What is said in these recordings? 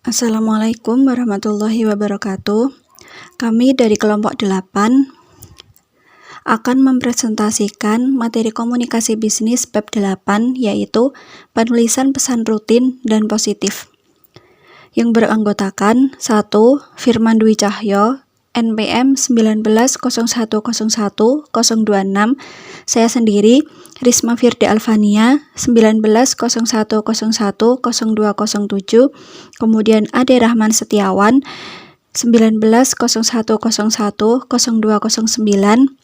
Assalamualaikum warahmatullahi wabarakatuh. Kami dari kelompok 8 akan mempresentasikan materi komunikasi bisnis bab 8, yaitu penulisan pesan rutin dan positif. Yang beranggotakan 1. Firman Dwi Cahyo, NPM 190101-026, saya sendiri Risma Firdi Alfania 190101-0207, kemudian Ade Rahman Setiawan 190101-0209,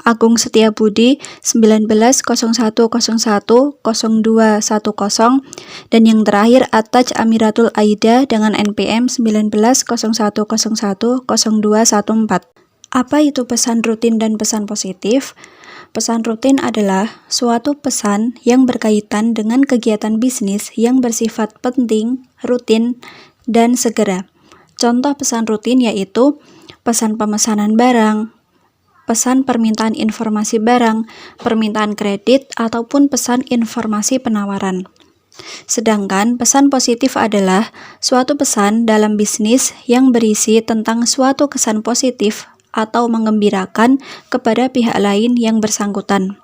Agung Setiabudi 190101-0210, dan yang terakhir Ataj Amiratul Aida dengan NPM 190101-0214. Apa itu pesan rutin dan pesan positif? Pesan rutin adalah suatu pesan yang berkaitan dengan kegiatan bisnis yang bersifat penting, rutin, dan segera. Contoh pesan rutin yaitu pesan pemesanan barang, pesan permintaan informasi barang, permintaan kredit, ataupun pesan informasi penawaran. Sedangkan pesan positif adalah suatu pesan dalam bisnis yang berisi tentang suatu kesan positif atau menggembirakan kepada pihak lain yang bersangkutan.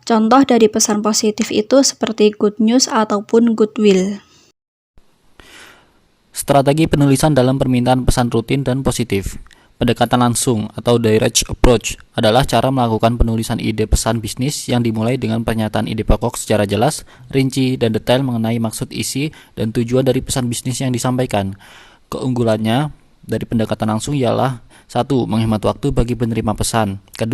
Contoh dari pesan positif itu seperti good news ataupun goodwill. Strategi penulisan dalam permintaan pesan rutin dan positif. Pendekatan langsung atau direct approach adalah cara melakukan penulisan ide pesan bisnis yang dimulai dengan pernyataan ide pokok secara jelas, rinci, dan detail mengenai maksud, isi, dan tujuan dari pesan bisnis yang disampaikan. Keunggulannya dari pendekatan langsung ialah 1. Menghemat waktu bagi penerima pesan. 2.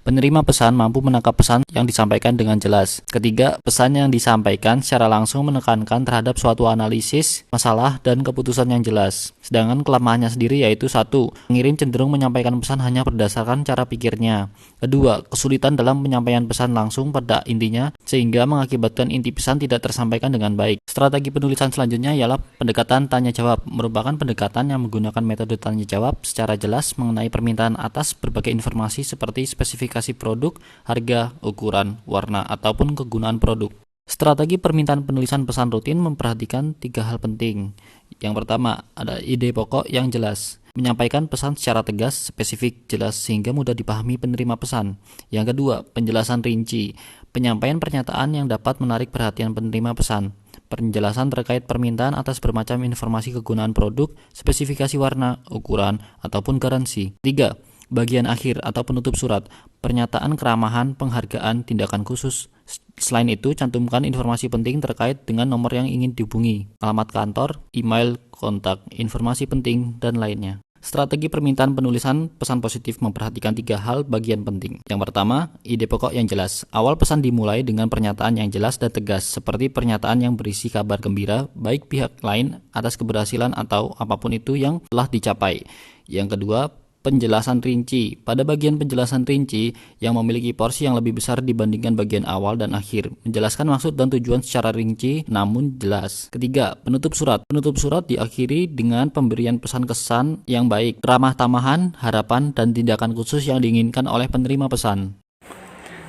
Penerima pesan mampu menangkap pesan yang disampaikan dengan jelas. 3. Pesan yang disampaikan secara langsung menekankan terhadap suatu analisis, masalah, dan keputusan yang jelas. Sedangkan kelemahannya sendiri yaitu 1. Pengirim cenderung menyampaikan pesan hanya berdasarkan cara pikirnya. 2. Kesulitan dalam penyampaian pesan langsung pada intinya sehingga mengakibatkan inti pesan tidak tersampaikan dengan baik. Strategi penulisan selanjutnya ialah pendekatan tanya-jawab, merupakan pendekatan yang menggunakan metode tanya-jawab secara jelas mengenai permintaan atas berbagai informasi seperti spesifikasi produk, harga, ukuran, warna, ataupun kegunaan produk. Strategi permintaan penulisan pesan rutin memperhatikan 3 hal penting. Yang pertama, ada ide pokok yang jelas. Menyampaikan pesan secara tegas, spesifik, jelas sehingga mudah dipahami penerima pesan. Yang kedua, penjelasan rinci. Penyampaian pernyataan yang dapat menarik perhatian penerima pesan. Penjelasan terkait permintaan atas bermacam informasi kegunaan produk, spesifikasi warna, ukuran, ataupun garansi. 3. Bagian akhir atau penutup surat. Pernyataan keramahan, penghargaan, tindakan khusus. Selain itu, cantumkan informasi penting terkait dengan nomor yang ingin dihubungi, alamat kantor, email, kontak, informasi penting, dan lainnya. Strategi permintaan penulisan pesan positif memperhatikan 3 hal bagian penting. Yang pertama, ide pokok yang jelas. Awal pesan dimulai dengan pernyataan yang jelas dan tegas, seperti pernyataan yang berisi kabar gembira, baik pihak lain atas keberhasilan atau apapun itu yang telah dicapai. Yang kedua, penjelasan rinci. Pada bagian penjelasan rinci yang memiliki porsi yang lebih besar dibandingkan bagian awal dan akhir, menjelaskan maksud dan tujuan secara rinci namun jelas. Ketiga, penutup surat. Penutup surat diakhiri dengan pemberian pesan kesan yang baik, ramah tamahan, harapan, dan tindakan khusus yang diinginkan oleh penerima pesan.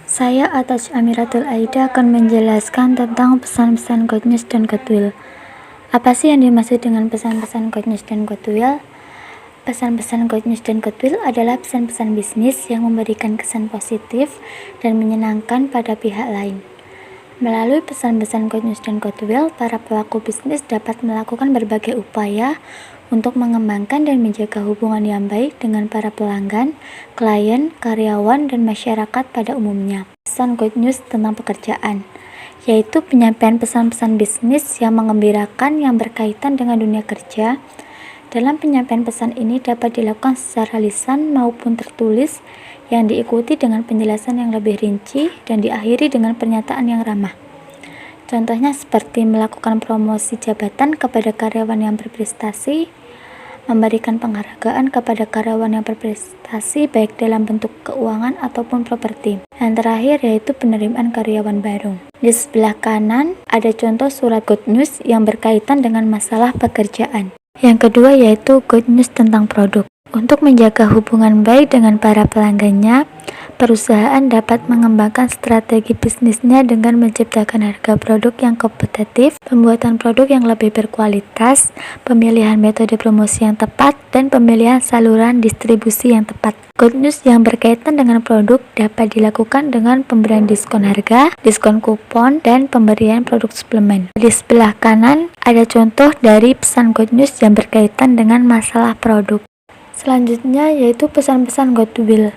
Saya Ataj Amiratul Aida akan menjelaskan tentang pesan-pesan good news dan goodwill. Apa sih yang dimaksud dengan pesan-pesan good news dan goodwill? Pesan-pesan good news dan goodwill adalah pesan-pesan bisnis yang memberikan kesan positif dan menyenangkan pada pihak lain. Melalui pesan-pesan good news dan goodwill, para pelaku bisnis dapat melakukan berbagai upaya untuk mengembangkan dan menjaga hubungan yang baik dengan para pelanggan, klien, karyawan, dan masyarakat pada umumnya. Pesan good news tentang pekerjaan, yaitu penyampaian pesan-pesan bisnis yang mengembirakan yang berkaitan dengan dunia kerja. Dalam penyampaian pesan ini dapat dilakukan secara lisan maupun tertulis yang diikuti dengan penjelasan yang lebih rinci dan diakhiri dengan pernyataan yang ramah. Contohnya seperti melakukan promosi jabatan kepada karyawan yang berprestasi, memberikan penghargaan kepada karyawan yang berprestasi baik dalam bentuk keuangan ataupun properti. Yang terakhir yaitu penerimaan karyawan baru. Di sebelah kanan ada contoh surat good news yang berkaitan dengan masalah pekerjaan. Yang kedua yaitu good news tentang produk. Untuk menjaga hubungan baik dengan para pelanggannya, perusahaan dapat mengembangkan strategi bisnisnya dengan menciptakan harga produk yang kompetitif, pembuatan produk yang lebih berkualitas, pemilihan metode promosi yang tepat, dan pemilihan saluran distribusi yang tepat. Good news yang berkaitan dengan produk dapat dilakukan dengan pemberian diskon harga, diskon kupon, dan pemberian produk suplemen. Di sebelah kanan ada contoh dari pesan good news yang berkaitan dengan masalah produk. Selanjutnya yaitu pesan-pesan goodwill.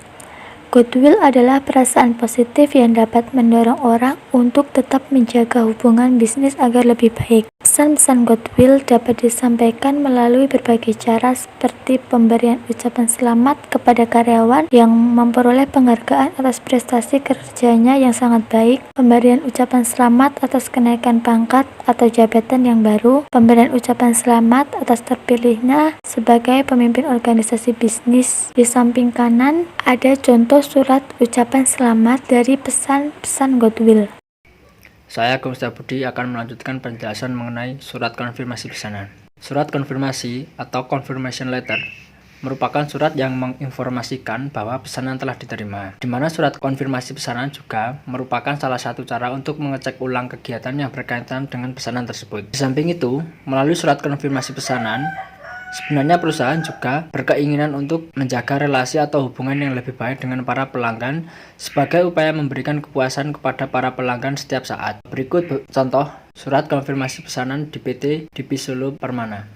Goodwill adalah perasaan positif yang dapat mendorong orang untuk tetap menjaga hubungan bisnis agar lebih baik. Pesan-pesan goodwill dapat disampaikan melalui berbagai cara seperti pemberian ucapan selamat kepada karyawan yang memperoleh penghargaan atas prestasi kerjanya yang sangat baik, pemberian ucapan selamat atas kenaikan pangkat atau jabatan yang baru, pemberian ucapan selamat atas terpilihnya sebagai pemimpin organisasi bisnis. Di samping kanan ada contoh surat ucapan selamat dari pesan-pesan goodwill. Saya Agung Setiabudi akan melanjutkan penjelasan mengenai surat konfirmasi pesanan. Surat konfirmasi atau confirmation letter merupakan surat yang menginformasikan bahwa pesanan telah diterima, di mana surat konfirmasi pesanan juga merupakan salah satu cara untuk mengecek ulang kegiatan yang berkaitan dengan pesanan tersebut. Di samping itu, melalui surat konfirmasi pesanan, sebenarnya perusahaan juga berkeinginan untuk menjaga relasi atau hubungan yang lebih baik dengan para pelanggan sebagai upaya memberikan kepuasan kepada para pelanggan setiap saat. Berikut contoh surat konfirmasi pesanan di PT DP Solo Permana.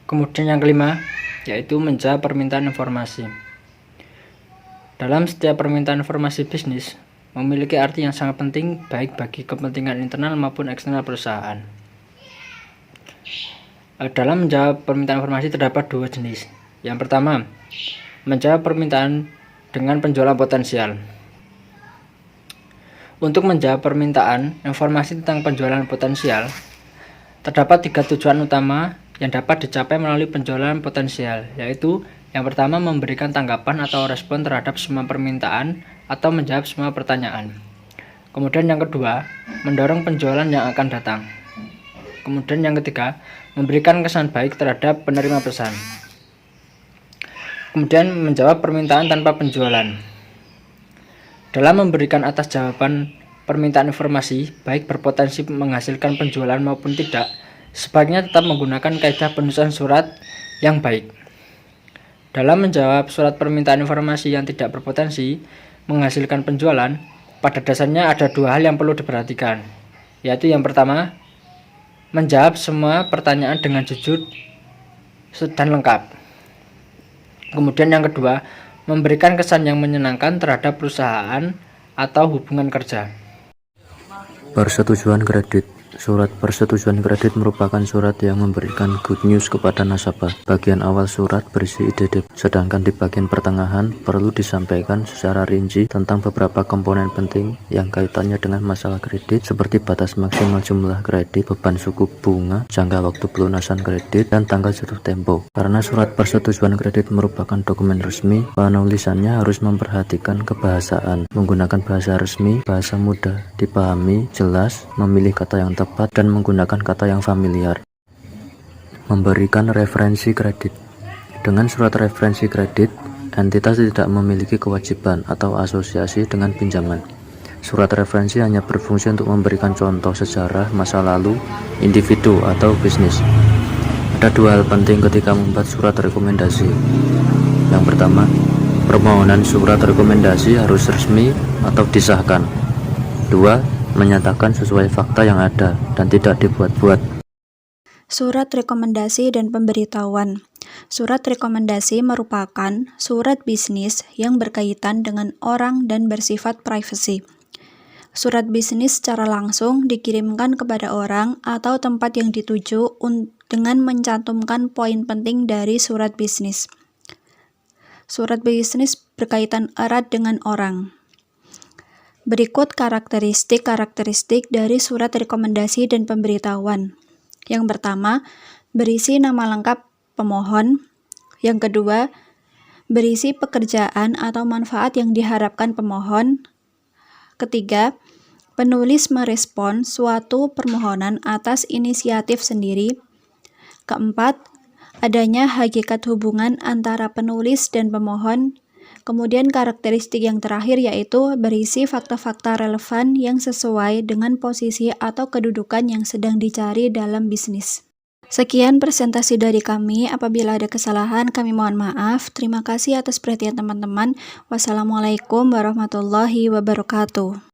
Kemudian yang kelima, yaitu menjawab permintaan informasi. Dalam setiap permintaan informasi bisnis, memiliki arti yang sangat penting baik bagi kepentingan internal maupun eksternal perusahaan. Dalam menjawab permintaan informasi terdapat dua jenis. Yang pertama, menjawab permintaan dengan penjualan potensial. Untuk menjawab permintaan informasi tentang penjualan potensial, terdapat 3 tujuan utama yang dapat dicapai melalui penjualan potensial, yaitu yang pertama, memberikan tanggapan atau respon terhadap semua permintaan atau menjawab semua pertanyaan. Kemudian yang kedua, mendorong penjualan yang akan datang. Kemudian yang ketiga, memberikan kesan baik terhadap penerima pesan. Kemudian menjawab permintaan tanpa penjualan. Dalam memberikan atas jawaban permintaan informasi, baik berpotensi menghasilkan penjualan maupun tidak, sebaiknya tetap menggunakan kaidah penulisan surat yang baik. Dalam menjawab surat permintaan informasi yang tidak berpotensi menghasilkan penjualan, pada dasarnya ada 2 hal yang perlu diperhatikan, yaitu yang pertama, menjawab semua pertanyaan dengan jujur dan lengkap. Kemudian yang kedua, memberikan kesan yang menyenangkan terhadap perusahaan atau hubungan kerja. Persetujuan kredit. Surat persetujuan kredit merupakan surat yang memberikan good news kepada nasabah. Bagian awal surat berisi ide, sedangkan di bagian pertengahan perlu disampaikan secara rinci tentang beberapa komponen penting yang kaitannya dengan masalah kredit, seperti batas maksimal jumlah kredit, beban suku bunga, jangka waktu pelunasan kredit, dan tanggal jatuh tempo. Karena surat persetujuan kredit merupakan dokumen resmi, penulisannya harus memperhatikan kebahasaan, menggunakan bahasa resmi, bahasa mudah dipahami, jelas, memilih kata yang tepat, dan menggunakan kata yang familiar. Memberikan referensi kredit. Dengan surat referensi kredit, entitas tidak memiliki kewajiban atau asosiasi dengan pinjaman. Surat referensi hanya berfungsi untuk memberikan contoh sejarah masa lalu, individu, atau bisnis. Ada 2 hal penting ketika membuat surat rekomendasi. Yang pertama, permohonan surat rekomendasi harus resmi atau disahkan. 2. Menyatakan sesuai fakta yang ada dan tidak dibuat-buat. Surat rekomendasi dan pemberitahuan. Surat rekomendasi merupakan surat bisnis yang berkaitan dengan orang dan bersifat privasi. Surat bisnis secara langsung dikirimkan kepada orang atau tempat yang dituju dengan mencantumkan poin penting dari surat bisnis. Surat bisnis berkaitan erat dengan orang. Berikut karakteristik dari surat rekomendasi dan pemberitahuan. Yang pertama, berisi nama lengkap pemohon. Yang kedua, berisi pekerjaan atau manfaat yang diharapkan pemohon. Ketiga, penulis merespon suatu permohonan atas inisiatif sendiri. Keempat, adanya hakikat hubungan antara penulis dan pemohon. Kemudian karakteristik yang terakhir yaitu berisi fakta-fakta relevan yang sesuai dengan posisi atau kedudukan yang sedang dicari dalam bisnis. Sekian presentasi dari kami. Apabila ada kesalahan, kami mohon maaf. Terima kasih atas perhatian teman-teman. Wassalamualaikum warahmatullahi wabarakatuh.